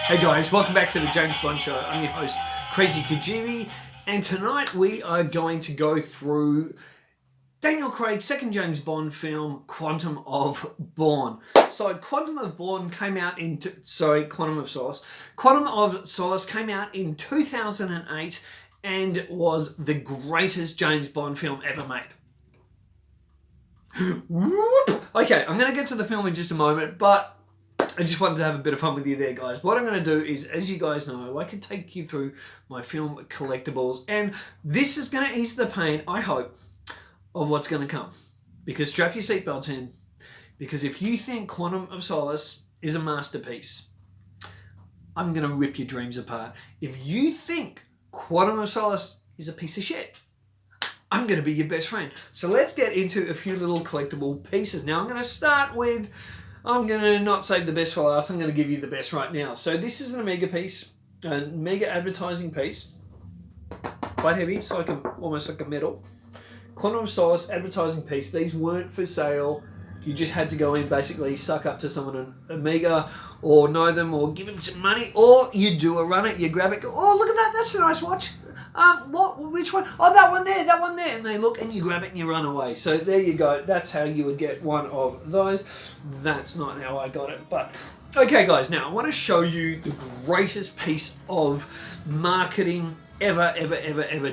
Hey guys, welcome back to the James Bond Show. I'm your host, Krazy Kajeevie, and tonight we are going to go through Daniel Craig's second James Bond film, Quantum of Solace. So, Quantum of Solace. Quantum of Solace came out in 2008 and was the greatest James Bond film ever made. Okay, I'm going to get to the film in just a moment, but I just wanted to have a bit of fun with you there, guys. What I'm going to do is, as you guys know, I like to take you through my film collectibles, and this is going to ease the pain, I hope, of what's going to come. Because strap your seatbelts in, because if you think Quantum of Solace is a masterpiece, I'm going to rip your dreams apart. If you think Quantum of Solace is a piece of shit, I'm going to be your best friend. So let's get into a few little collectible pieces. Now I'm going to start with, I'm going to not save the best for last, I'm going to give you the best right now. So this is an Omega piece, a Mega advertising piece. Quite heavy, it's like almost like a metal. Quantum of Solace advertising piece. These weren't for sale. You just had to go in, basically suck up to someone at Omega, or know them, or give them some money, or you do a run it, you grab it, go, oh look at that, that's a nice watch. Which one? Oh, that one there, and they look and you grab it and you run away. So there you go. That's how you would get one of those. That's not how I got it, but okay, guys. Now I want to show you the greatest piece of marketing ever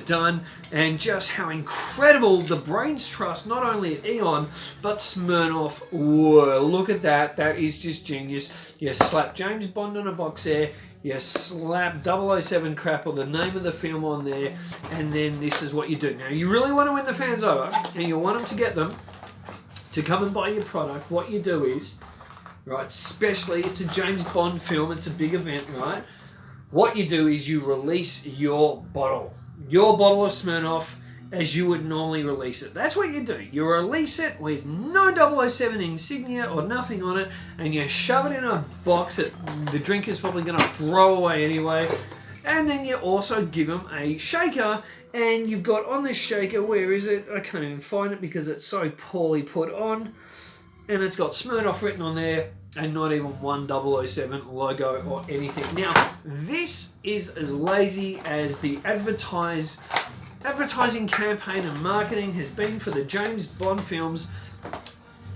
done, and just how incredible the brains trust not only at Eon but Smirnoff were. Look at that. That is just genius. You slap James Bond on a box there. You slap 007 crap or the name of the film on there, and then this is what you do. Now, you really want to win the fans over, and you want them to get them to come and buy your product. What you do is, right, especially it's a James Bond film, it's a big event, right? What you do is you release your bottle of Smirnoff as you would normally release it. That's what you do. You release it with no 007 insignia or nothing on it, and you shove it in a box that the drinker's probably going to throw away anyway. And then you also give them a shaker, and you've got on this shaker, where is it? I can't even find it because it's so poorly put on. And it's got Smirnoff written on there, and not even one 007 logo or anything. Now, this is as lazy as the advertising campaign and marketing has been for the James Bond films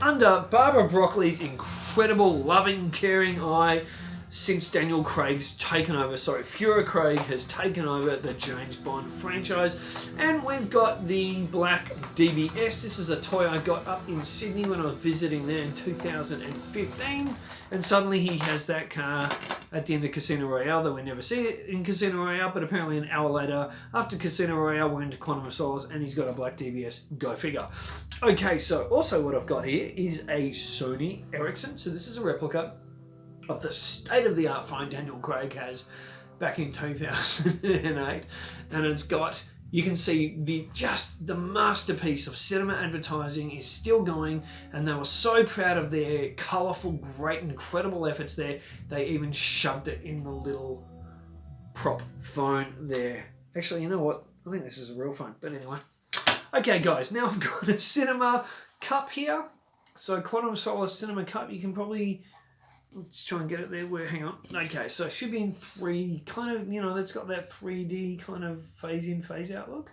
under Barbara Broccoli's incredible, loving, caring eye since Daniel Craig's taken over. Sorry, Fuhrer Craig has taken over the James Bond franchise. And we've got the black DBS. This is a toy I got up in Sydney when I was visiting there in 2015. And suddenly he has that car at the end of Casino Royale, though we never see it in Casino Royale, but apparently an hour later, after Casino Royale, we're into Quantum of Solace, and he's got a black DBS. Go figure. Okay, so also what I've got here is a Sony Ericsson. So this is a replica of the state-of-the-art phone Daniel Craig has back in 2008, and it's got, you can see the masterpiece of cinema advertising is still going, and they were so proud of their colourful, great, incredible efforts there. They even shoved it in the little prop phone there. Actually, you know what? I think this is a real phone, but anyway. Okay, guys, now I've got a cinema cup here. So Quantum of Solace cinema cup, you can probably, let's try and get it there. Hang on. Okay, so it should be in 3, kind of, you know, it's got that 3D kind of phase in, phase out look.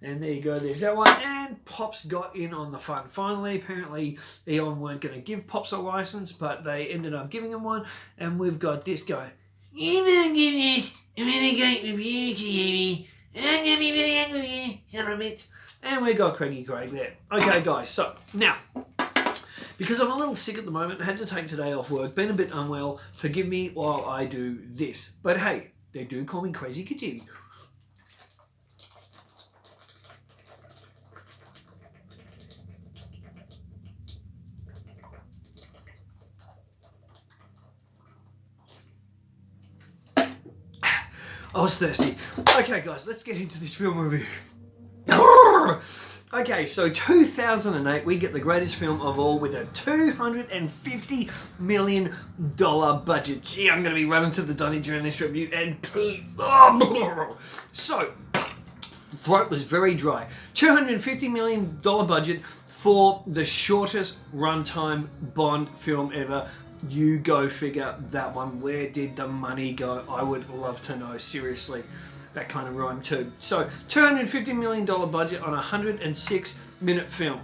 And there you go, there's that one. And Pops got in on the fun. Finally, apparently Eon weren't going to give Pops a license, but they ended up giving him one. And we've got this guy. I'm going to give this a really great review, Kajeevie. I'm going to be really angry with you, son of a bitch. And we got Krazy Craig there. Okay, guys, so now, because I'm a little sick at the moment, I had to take today off work, been a bit unwell, forgive me while I do this. But hey, they do call me Krazy Kajeevie. I was thirsty. Okay, guys, let's get into this film review. Okay, so 2008, we get the greatest film of all with a $250 million budget. Gee, I'm going to be running to the Donny during this review and pee. So, throat was very dry. $250 million budget for the shortest runtime Bond film ever. You go figure that one. Where did the money go? I would love to know, seriously. That kind of rhyme too. So, $250 million budget on a 106-minute film.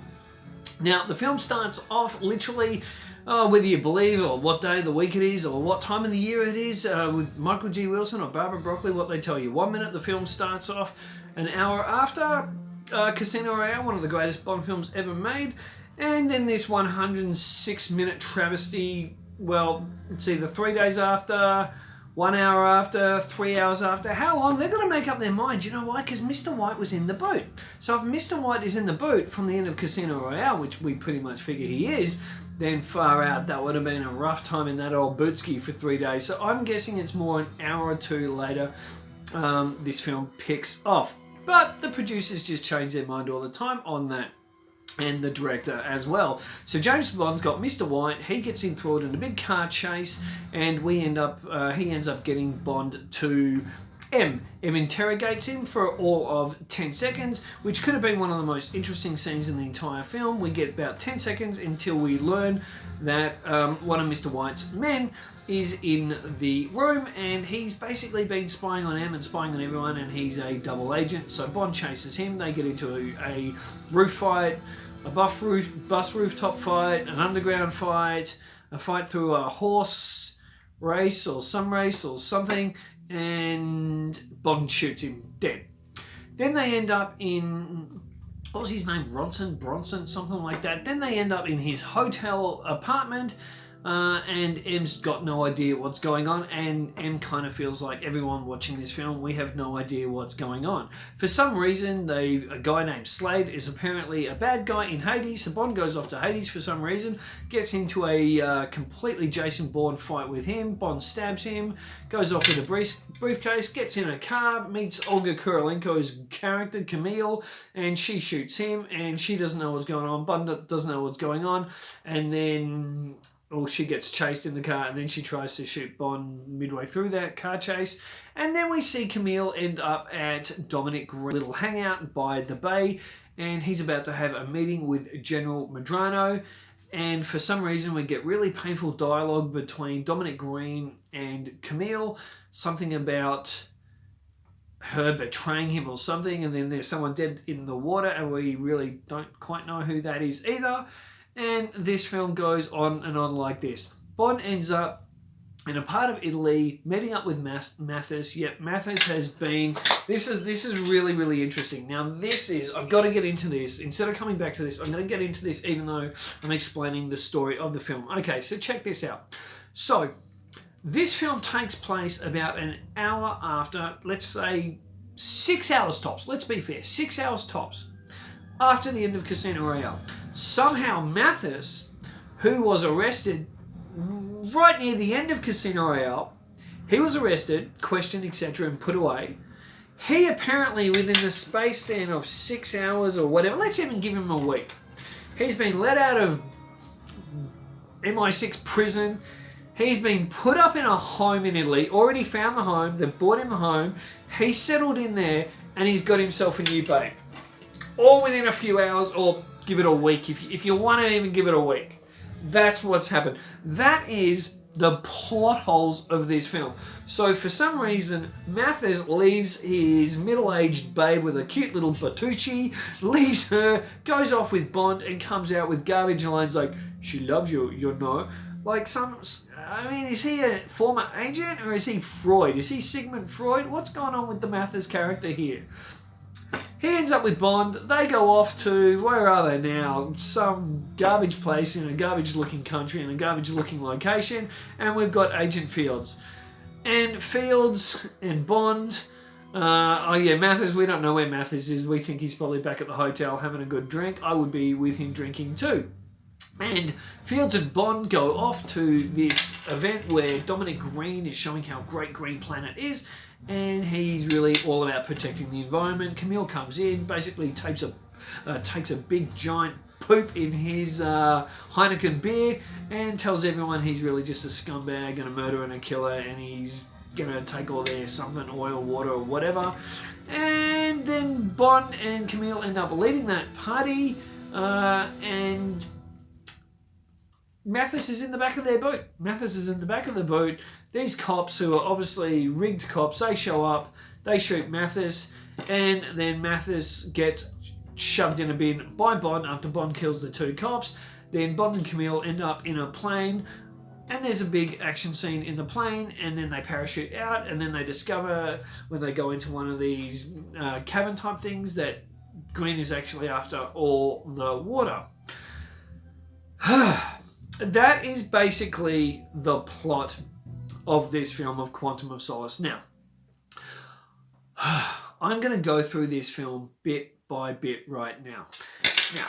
Now, the film starts off literally, whether you believe or what day of the week it is or what time of the year it is, with Michael G. Wilson or Barbara Broccoli, what they tell you. 1 minute the film starts off, an hour after Casino Royale, one of the greatest Bond films ever made, and then this 106-minute travesty, well, it's either 3 days after, 1 hour after, 3 hours after. How long? They've got to make up their mind. You know why? Because Mr. White was in the boot. So if Mr. White is in the boot from the end of Casino Royale, which we pretty much figure he is, then far out, that would have been a rough time in that old bootski for 3 days. So I'm guessing it's more an hour or two later this film picks off. But the producers just change their mind all the time on that. And the director as well. So James Bond's got Mr. White. He gets enthralled in a big car chase, and he ends up getting Bond to M. M interrogates him for all of 10 seconds, which could have been one of the most interesting scenes in the entire film. We get about 10 seconds until we learn that one of Mr. White's men is in the room, and he's basically been spying on M and spying on everyone, and he's a double agent. So Bond chases him. They get into a roof fight, a bus rooftop fight, an underground fight, a fight through a horse race or some race or something, and Bond shoots him dead. Then they end up in, what was his name, Bronson, something like that. Then they end up in his hotel apartment, and M's got no idea what's going on, and M kind of feels like everyone watching this film, we have no idea what's going on. For some reason, a guy named Slade is apparently a bad guy in Hades, so Bond goes off to Hades for some reason, gets into a completely Jason Bourne fight with him. Bond stabs him, goes off with a briefcase, gets in a car, meets Olga Kurylenko's character, Camille, and she shoots him, and she doesn't know what's going on. Bond doesn't know what's going on, and then she gets chased in the car, and then she tries to shoot Bond midway through that car chase. And then we see Camille end up at Dominic Green's little hangout by the bay, and he's about to have a meeting with General Medrano. And for some reason, we get really painful dialogue between Dominic Green and Camille, something about her betraying him or something, and then there's someone dead in the water, and we really don't quite know who that is either. And this film goes on and on like this. Bond ends up in a part of Italy, meeting up with Mathis. Yep, Mathis has been... This is really, really interesting. Now, I've got to get into this. Instead of coming back to this, I'm going to get into this even though I'm explaining the story of the film. Okay, so check this out. So, this film takes place about an hour after, let's say, 6 hours tops. Let's be fair, 6 hours tops after the end of Casino Royale. Somehow Mathis, who was arrested right near the end of Casino Royale, he was arrested, questioned, etc., and put away. He apparently, within the space then of 6 hours or whatever, let's even give him a week, he's been let out of MI6 prison. He's been put up in a home in Italy, already found the home, they've bought him a home, he's settled in there, and he's got himself a new babe. All within a few hours, or give it a week, if you want to even give it a week. That's what's happened. That is the plot holes of this film. So for some reason, Mathis leaves his middle-aged babe with a cute little Bertucci, leaves her, goes off with Bond, and comes out with garbage lines like, she loves you, you know. Like is he a former agent, or is he Freud? Is he Sigmund Freud? What's going on with the Mathis character here? He ends up with Bond. They go off to, where are they now? Some garbage place in a garbage-looking country in a garbage-looking location. And we've got Agent Fields. And Fields and Bond. Mathis, we don't know where Mathis is. We think he's probably back at the hotel having a good drink. I would be with him drinking too. And Fields and Bond go off to this event where Dominic Green is showing how great Green Planet is. And he's really all about protecting the environment. Camille comes in, basically takes a big giant poop in his Heineken beer, and tells everyone he's really just a scumbag and a murderer and a killer, and he's gonna take all their something, oil, water, or whatever. And then Bond and Camille end up leaving that party, and Mathis is in the back of their boot. Mathis is in the back of the boot. These cops, who are obviously rigged cops, they show up, they shoot Mathis, and then Mathis gets shoved in a bin by Bond after Bond kills the two cops. Then Bond and Camille end up in a plane, and there's a big action scene in the plane, and then they parachute out, and then they discover, when they go into one of these cavern type things, that Green is actually after all the water. That is basically the plot of this film of Quantum of Solace. Now, I'm going to go through this film bit by bit right now. Now,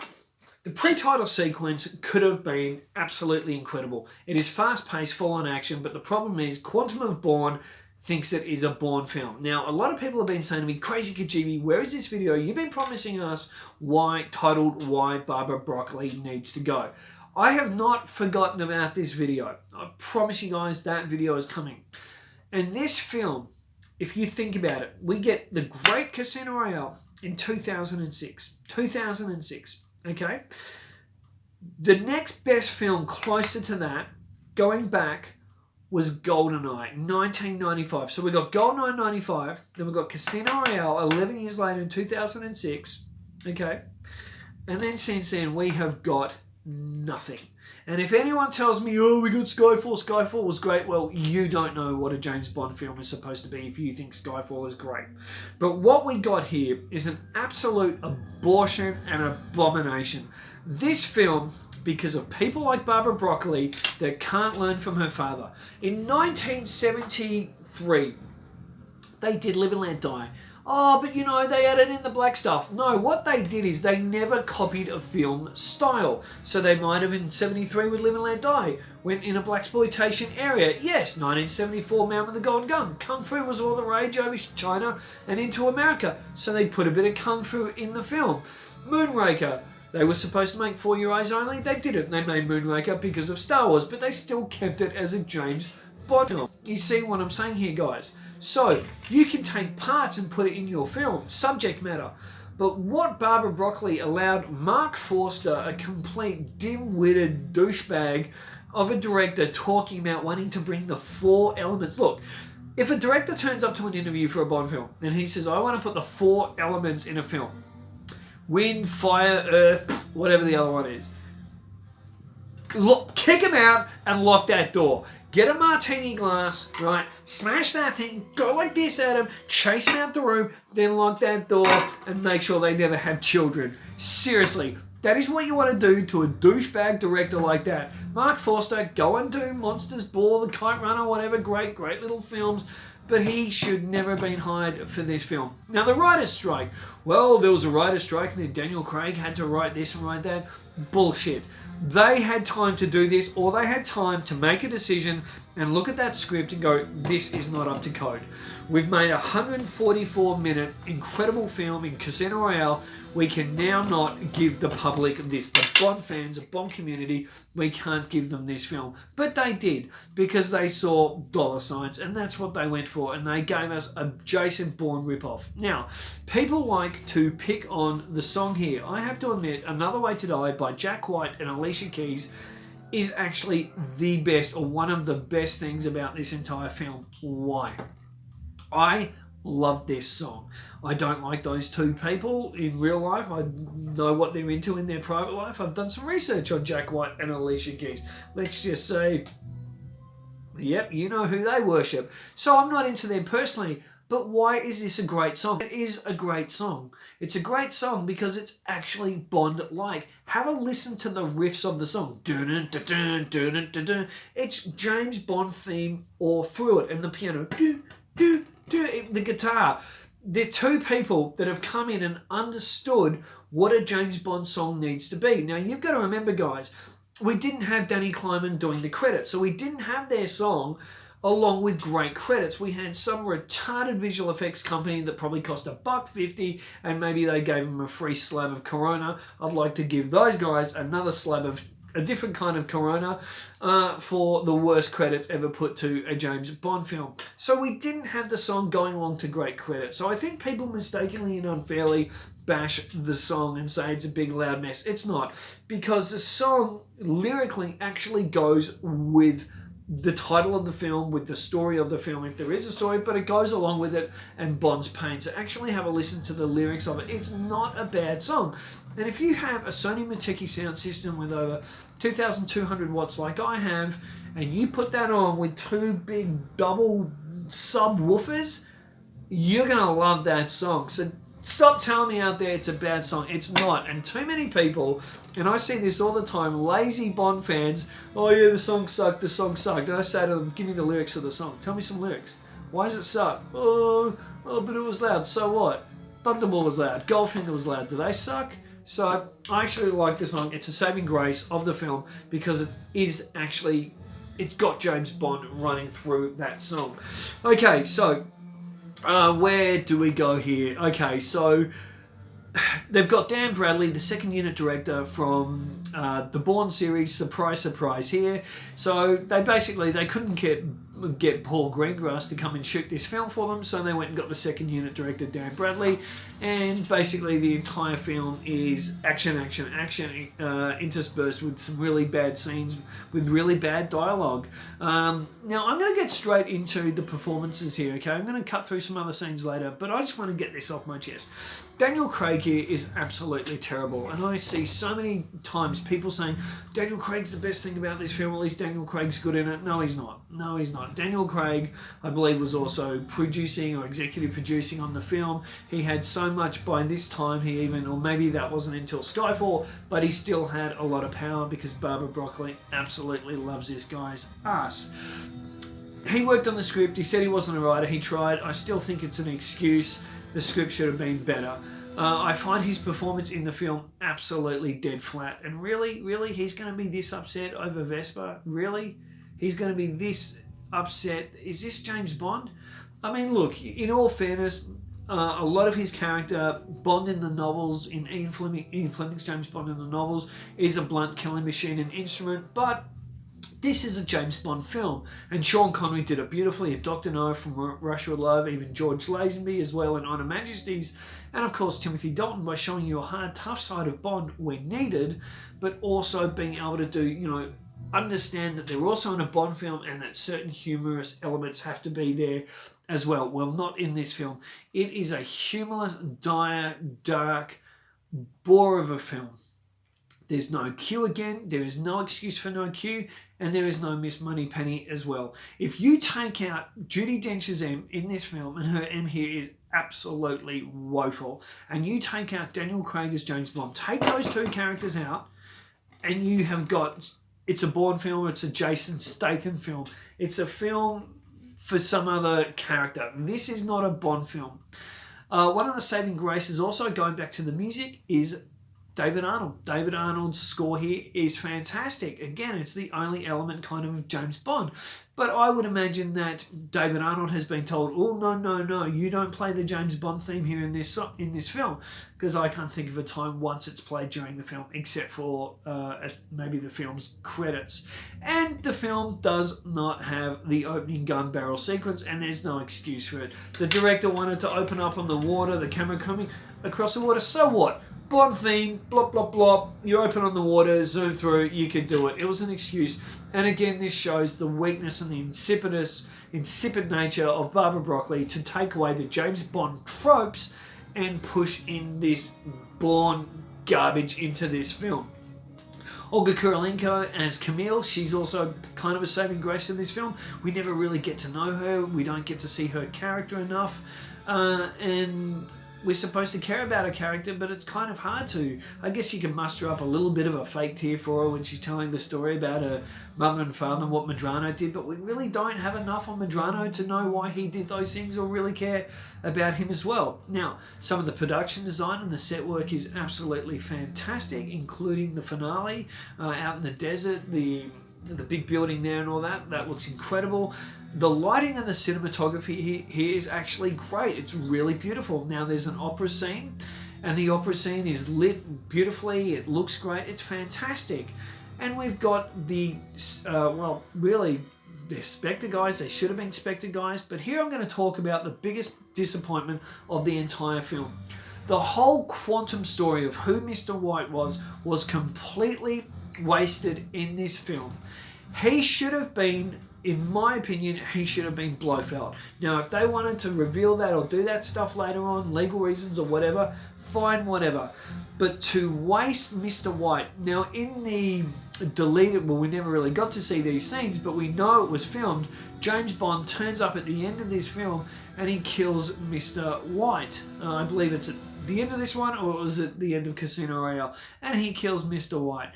the pre-title sequence could have been absolutely incredible. It is fast-paced, full-on action, but the problem is Quantum of Bourne thinks it is a Bourne film. Now, a lot of people have been saying to me, Krazy Kajeevie, where is this video? You've been promising us titled Why Barbara Broccoli Needs to Go. I have not forgotten about this video. I promise you guys that video is coming. And this film, if you think about it, we get the great Casino Royale in 2006. 2006, okay? The next best film closer to that, going back, was GoldenEye, 1995. So we got GoldenEye 95, then we got Casino Royale 11 years later in 2006, okay? And then since then, we have got nothing. And if anyone tells me, oh, we got Skyfall, Skyfall was great, well, you don't know what a James Bond film is supposed to be if you think Skyfall is great. But what we got here is an absolute abortion and abomination. This film, because of people like Barbara Broccoli that can't learn from her father. In 1973, they did Live and Let Die. Oh, but you know, they added in the black stuff. No, what they did is they never copied a film style. So they might have in 73 with Live and Let Die, went in a blaxploitation area. Yes, 1974 Man with the Golden Gun. Kung Fu was all the rage over China and into America. So they put a bit of Kung Fu in the film. Moonraker. They were supposed to make For Your Eyes Only. They didn't. They made Moonraker because of Star Wars, but they still kept it as a James Bond film. You see what I'm saying here, guys? So, you can take parts and put it in your film, subject matter. But what Barbara Broccoli allowed Mark Forster, a complete dim-witted douchebag of a director, talking about wanting to bring the 4 elements. Look, if a director turns up to an interview for a Bond film and he says, I want to put the 4 elements in a film. Wind, fire, earth, whatever the other one is. Look, kick him out and lock that door. Get a martini glass, right? Smash that thing, go like this at him, chase him out the room, then lock that door and make sure they never have children. Seriously, that is what you want to do to a douchebag director like that. Mark Forster, go and do Monsters Ball, The Kite Runner, whatever, great little films. But he should never have been hired for this film. Now, the writer's strike. Well, there was a writer's strike and then Daniel Craig had to write this and write that. Bullshit. They had time to do this, or they had time to make a decision and look at that script and go, this is not up to code. We've made a 144-minute incredible film in Casino Royale. We can now not give the public this. The Bond fans, the Bond community, we can't give them this film. But they did, because they saw dollar signs, and that's what they went for, and they gave us a Jason Bourne ripoff. Now, people like to pick on the song here. I have to admit, Another Way to Die by Jack White and Alicia Keys is actually the best, or one of the best things about this entire film. Why? I love this song. I don't like those two people in real life. I know what they're into in their private life. I've done some research on Jack White and Alicia Keys. Let's just say, yep, you know who they worship. So I'm not into them personally. But why is this a great song? It is a great song. It's a great song because it's actually Bond-like. Have a listen to the riffs of the song. It's James Bond theme all through it. And the piano, the guitar. They're two people that have come in and understood what a James Bond song needs to be. Now, you've got to remember, guys, we didn't have Danny Kleiman doing the credits. So we didn't have their song along with great credits. We had some retarded visual effects company that probably cost $1.50 and maybe they gave them a free slab of Corona. I'd like to give those guys another slab of a different kind of corona for the worst credits ever put to a James Bond film. So we didn't have the song going along to great credit. So I think people mistakenly and unfairly bash the song and say it's a big loud mess. It's not, because the song lyrically actually goes with the title of the film, with the story of the film, if there is a story, but it goes along with it and Bond's pain. So actually have a listen to the lyrics of it. It's not a bad song. And if you have a Sony Mateki sound system with over 2,200 watts like I have, and you put that on with two big double subwoofers, you're going to love that song. So stop telling me out there it's a bad song. It's not. And too many people, and I see this all the time, lazy Bond fans, oh yeah, the song sucked, the song sucked. And I say to them, give me the lyrics of the song. Tell me some lyrics. Why does it suck? Oh, but it was loud. So what? Thunderball was loud. Goldfinger was loud. Do they suck? So I actually like the song. It's a saving grace of the film because it is actually, it's got James Bond running through that song. Okay, so where do we go here? Okay, so they've got Dan Bradley, the second unit director from the Bourne series. Surprise, surprise here. So they couldn't get Paul Greengrass to come and shoot this film for them, so they went and got the second unit director, Dan Bradley, and basically the entire film is action, interspersed with some really bad scenes with really bad dialogue. Now I'm going to get straight into the performances here, okay? I'm going to cut through some other scenes later, but I just want to get this off my chest. Daniel Craig here is absolutely terrible, and I see so many times people saying Daniel Craig's the best thing about this film, at least Daniel Craig's good in it. No, he's not. No, he's not. Daniel Craig, I believe, was also producing or executive producing on the film. He had so much by this time, or maybe that wasn't until Skyfall, but he still had a lot of power because Barbara Broccoli absolutely loves this guy's ass. He worked on the script. He said he wasn't a writer. He tried. I still think it's an excuse. The script should have been better. I find his performance in the film absolutely dead flat. And really, he's going to be this upset over Vesper? Really? He's going to be this upset? Is this James Bond? I mean, look, in all fairness, a lot of his character, Bond in the novels, in Ian Fleming's James Bond in the novels, is a blunt killing machine and instrument, but this is a James Bond film, and Sean Connery did it beautifully in Dr. No, From Russia with Love, even George Lazenby as well in Honor Majesties, and of course Timothy Dalton by showing you a hard, tough side of Bond when needed, but also being able to do, understand that they're also in a Bond film and that certain humorous elements have to be there as well. Well, not in this film. It is a humorless, dire, dark bore of a film. There's no Q again. There is no excuse for no Q. And there is no Miss Moneypenny as well. If you take out Judi Dench's M in this film, and her M here is absolutely woeful, and you take out Daniel Craig as James Bond, take those two characters out, and you have got, it's a Bourne film, it's a Jason Statham film, it's a film for some other character. This is not a Bond film. One of the saving graces, also going back to the music, is David Arnold. David Arnold's score here is fantastic. Again, it's the only element kind of James Bond. But I would imagine that David Arnold has been told, oh, no, you don't play the James Bond theme here in this film. Because I can't think of a time once it's played during the film, except for maybe the film's credits. And the film does not have the opening gun barrel sequence, and there's no excuse for it. The director wanted to open up on the water, the camera coming across the water, so what? Bond theme, blop, blop, blop, you open on the water, zoom through, you could do it. It was an excuse. And again, this shows the weakness and the insipid nature of Barbara Broccoli to take away the James Bond tropes and push in this Bourne garbage into this film. Olga Kurylenko as Camille, she's also kind of a saving grace in this film. We never really get to know her. We don't get to see her character enough. And we're supposed to care about her character, but it's kind of hard to. I guess you can muster up a little bit of a fake tear for her when she's telling the story about her mother and father and what Medrano did, but we really don't have enough on Medrano to know why he did those things or really care about him as well. Now, some of the production design and the set work is absolutely fantastic, including the finale out in the desert, the big building there and all that. That looks incredible. The lighting and the cinematography here is actually great. It's really beautiful. Now there's an opera scene, and the opera scene is lit beautifully. It looks great. It's fantastic. And we've got the, well, really, they're Spectre guys. They should have been Spectre guys. But here I'm going to talk about the biggest disappointment of the entire film. The whole quantum story of who Mr. White was completely wasted in this film. He should have been, in my opinion, he should have been Blofeld. Now, if they wanted to reveal that or do that stuff later on, legal reasons or whatever, fine, whatever. But to waste Mr. White, now in the deleted, well, we never really got to see these scenes, but we know it was filmed. James Bond turns up at the end of this film and he kills Mr. White. I believe it's at the end of this one, or was it the end of Casino Royale? And he kills Mr. White.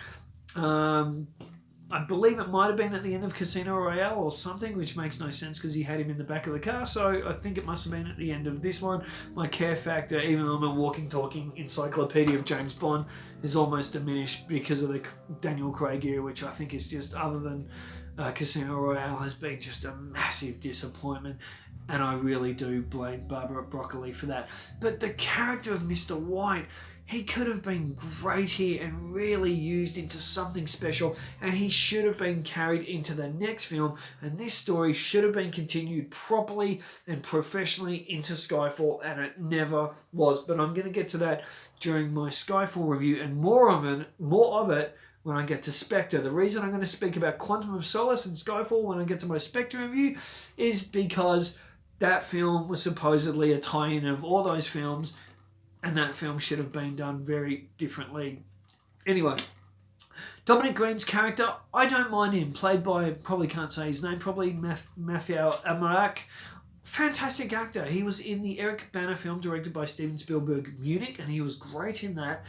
I believe it might have been at the end of Casino Royale or something, which makes no sense because he had him in the back of the car. So I think it must have been at the end of this one. My care factor, even though I'm a walking, talking encyclopedia of James Bond, is almost diminished because of the Daniel Craig era, which I think is just, other than Casino Royale, has been just a massive disappointment. And I really do blame Barbara Broccoli for that. But the character of Mr. White, he could have been great here and really used into something special, and he should have been carried into the next film, and this story should have been continued properly and professionally into Skyfall, and it never was. But I'm going to get to that during my Skyfall review, and more of it when I get to Spectre. The reason I'm going to speak about Quantum of Solace and Skyfall when I get to my Spectre review is because that film was supposedly a tie-in of all those films, and that film should have been done very differently. Anyway, Dominic Green's character, I don't mind him. Played by, probably can't say his name, probably Matthew Amarak. Fantastic actor. He was in the Eric Bana film directed by Steven Spielberg, Munich, and he was great in that.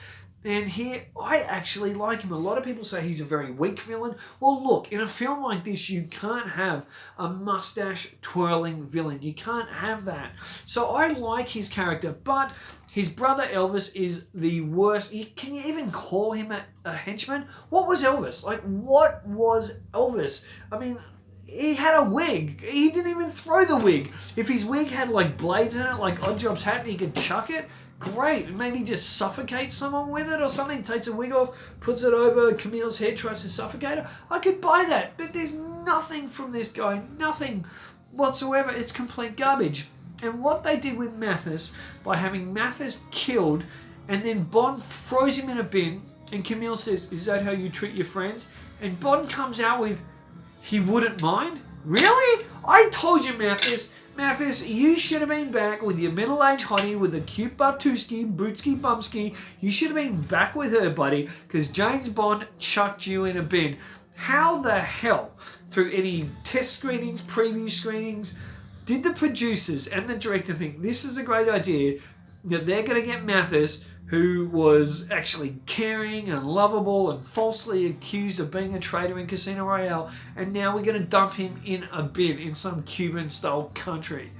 And here, I actually like him. A lot of people say he's a very weak villain. Well, look, in a film like this, you can't have a mustache-twirling villain. You can't have that. So I like his character, but his brother Elvis is the worst. Can you even call him a henchman? What was Elvis? Like, what was Elvis? I mean, he had a wig. He didn't even throw the wig. If his wig had, like, blades in it, like Oddjob's hat, and he could chuck it, great. Maybe just suffocate someone with it or something. Takes a wig off, puts it over Camille's head, tries to suffocate her. I could buy that. But there's nothing from this guy. Nothing whatsoever. It's complete garbage. And what they did with Mathis, by having Mathis killed, and then Bond throws him in a bin, and Camille says, "Is that how you treat your friends?" And Bond comes out with, "He wouldn't mind?" Really? I told you, Mathis. Mathis, you should have been back with your middle-aged hottie with a cute Bartuski, Bootski, Bumski. You should have been back with her, buddy, because James Bond chucked you in a bin. How the hell, through any test screenings, preview screenings, did the producers and the director think this is a great idea, that they're going to get Mathis, who was actually caring and lovable and falsely accused of being a traitor in Casino Royale, and now we're going to dump him in a bin in some Cuban-style country?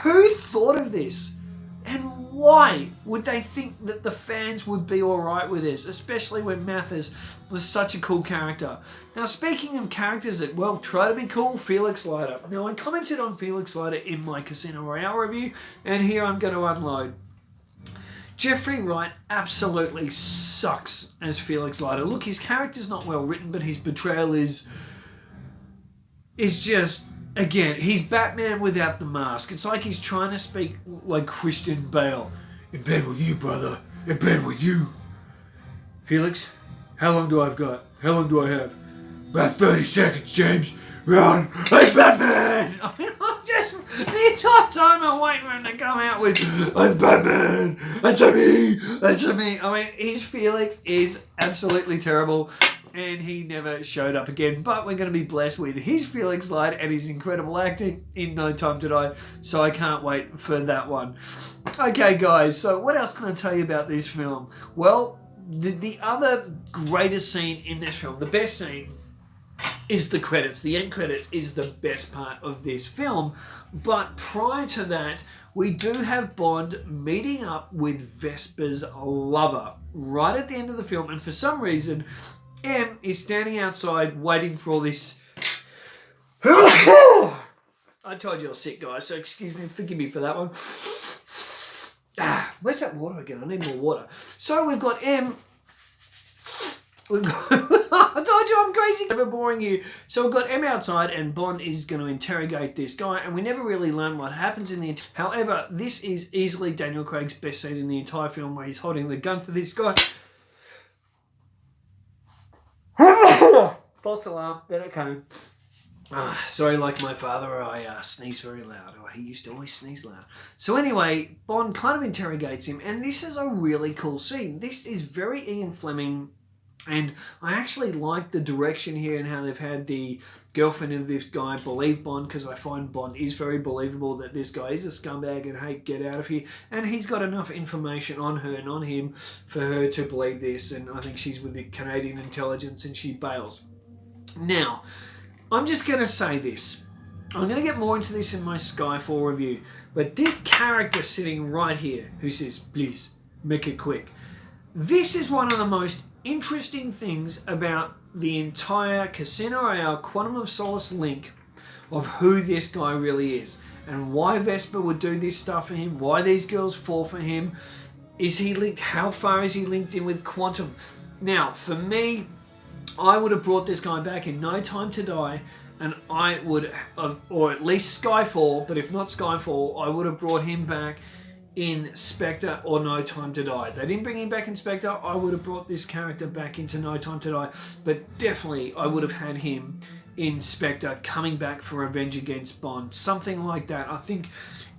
Who thought of this? And why would they think that the fans would be alright with this, especially when Mathis was such a cool character? Now, speaking of characters that, well, try to be cool, Felix Leiter. Now, I commented on Felix Leiter in my Casino Royale review, and here I'm going to unload. Jeffrey Wright absolutely sucks as Felix Leiter. Look, his character's not well written, but his betrayal is just, again, he's Batman without the mask. It's like he's trying to speak like Christian Bale. "In bed with you, brother. In bed with you. Felix, how long do I've got? How long do I have?" "About 30 seconds, James. Run like Batman." I mean, the entire time I'm waiting for him to come out with, "I'm Batman. Answer me. Answer me." I mean, his Felix is absolutely terrible, and he never showed up again. But we're going to be blessed with his Felix Leiter and his incredible acting in No Time to Die, so I can't wait for that one. Okay, guys, so what else can I tell you about this film? Well, the other greatest scene in this film, the best scene, is the credits. The end credits is the best part of this film. But prior to that, we do have Bond meeting up with Vesper's lover right at the end of the film. And for some reason, M is standing outside waiting for all this... I told you I was sick, guys, so excuse me, forgive me for that one. Where's that water again? I need more water. So we've got M... I told you I'm crazy. Never boring you. So we've got M outside and Bond is going to interrogate this guy, and we never really learn what happens in the... However, this is easily Daniel Craig's best scene in the entire film, where he's holding the gun to this guy. False alarm, then it came. Sorry, like my father, I sneeze very loud. He used to always sneeze loud. So anyway, Bond kind of interrogates him, and this is a really cool scene. This is very Ian Fleming, and I actually like the direction here and how they've had the girlfriend of this guy believe Bond, because I find Bond is very believable that this guy is a scumbag and, hey, get out of here. And he's got enough information on her and on him for her to believe this, and I think she's with the Canadian intelligence and she bails. Now, I'm just going to say this. I'm going to get more into this in my Skyfall review. But this character sitting right here who says, please, make it quick. This is one of the most interesting things about the entire Casino Royale Quantum of Solace link of who this guy really is. And why Vesper would do this stuff for him. Why these girls fall for him. Is he linked? How far is he linked in with Quantum? Now, for me, I would have brought this guy back in No Time to Die, and I would have, or at least Skyfall, but if not Skyfall, I would have brought him back in Spectre or No Time to Die. They didn't bring him back in Spectre. I would have brought this character back into No Time to Die, but definitely I would have had him in Spectre coming back for Revenge Against Bond. Something like that. I think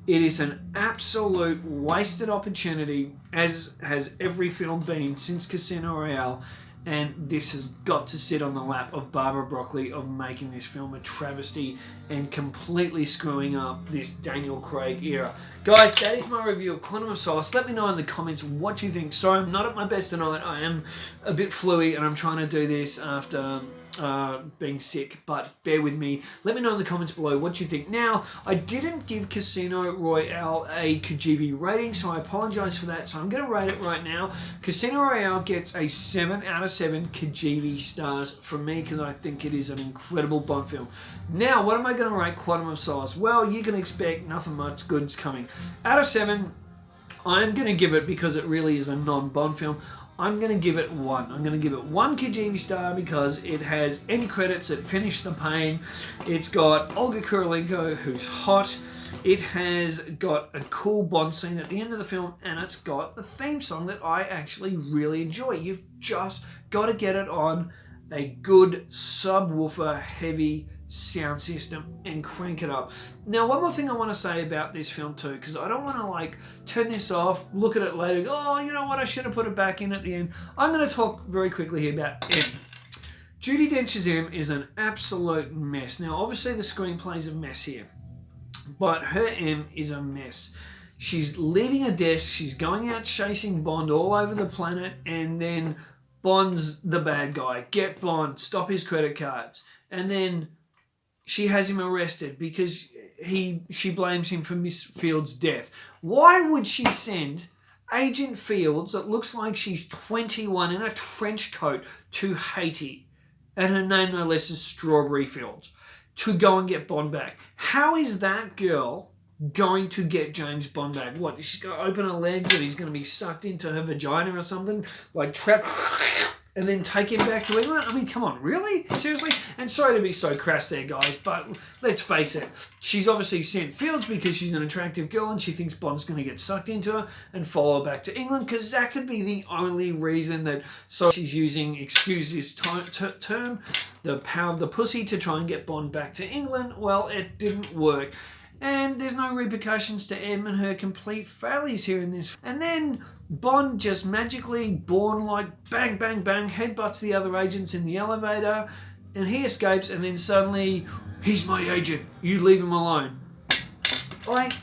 it is an absolute wasted opportunity, as has every film been since Casino Royale. And this has got to sit on the lap of Barbara Broccoli of making this film a travesty and completely screwing up this Daniel Craig era. Guys, that is my review of Quantum of Solace. Let me know in the comments what you think. Sorry, I'm not at my best tonight. I am a bit fluey and I'm trying to do this after being sick, but bear with me. Let me know in the comments below what you think. Now, I didn't give Casino Royale a Kajeevie rating, so I apologize for that. So I'm going to rate it right now. Casino Royale gets a 7 out of 7 Kajeevie stars from me, because I think it is an incredible Bond film. Now, what am I going to rate Quantum of Solace? Well, you can expect nothing much good's coming. Out of 7, I'm going to give it, because it really is a non-Bond film, I'm going to give it 1. I'm going to give it 1 Kajeevie star because it has end credits that finish the pain. It's got Olga Kurylenko, who's hot. It has got a cool Bond scene at the end of the film, and it's got the theme song that I actually really enjoy. You've just got to get it on a good subwoofer heavy sound system and crank it up. Now, one more thing I want to say about this film too, because I don't want to like turn this off, look at it later, go, oh, you know what, I should have put it back in at the end. I'm going to talk very quickly here about M. Judi Dench's M is an absolute mess. Now, obviously the screenplay is a mess here, but her M is a mess. She's leaving a desk, she's going out chasing Bond all over the planet, and then Bond's the bad guy. Get Bond, stop his credit cards. And then she has him arrested because she blames him for Miss Fields' death. Why would she send Agent Fields, that looks like she's 21, in a trench coat to Haiti, and her name no less is Strawberry Fields, to go and get Bond back? How is that girl going to get James Bond back? What, she's going to open her legs and he's going to be sucked into her vagina or something? Like trapped... and then take him back to England? I mean, come on, really? Seriously? And sorry to be so crass there, guys, but let's face it. She's obviously sent Fields because she's an attractive girl and she thinks Bond's going to get sucked into her and follow her back to England, because that could be the only reason that... So she's using, excuse this term, the power of the pussy to try and get Bond back to England. Well, it didn't work. And there's no repercussions to M and her complete failures here in this. And then Bond just magically, born like bang, bang, bang, headbutts the other agents in the elevator, and he escapes, and then suddenly, he's my agent, you leave him alone. Like,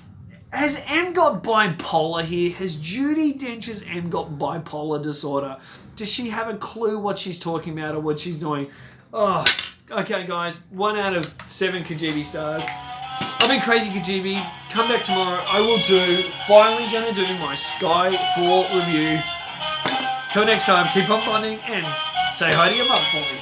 has M got bipolar here? Has Judi Dench's M got bipolar disorder? Does she have a clue what she's talking about or what she's doing? Oh, okay guys, 1 out of 7 Kajeevie stars. I've been Krazy Kajeevie. Come back tomorrow. I will finally going to do my Skyfall review. Till next time, keep on bonding and say hi to your mum for me.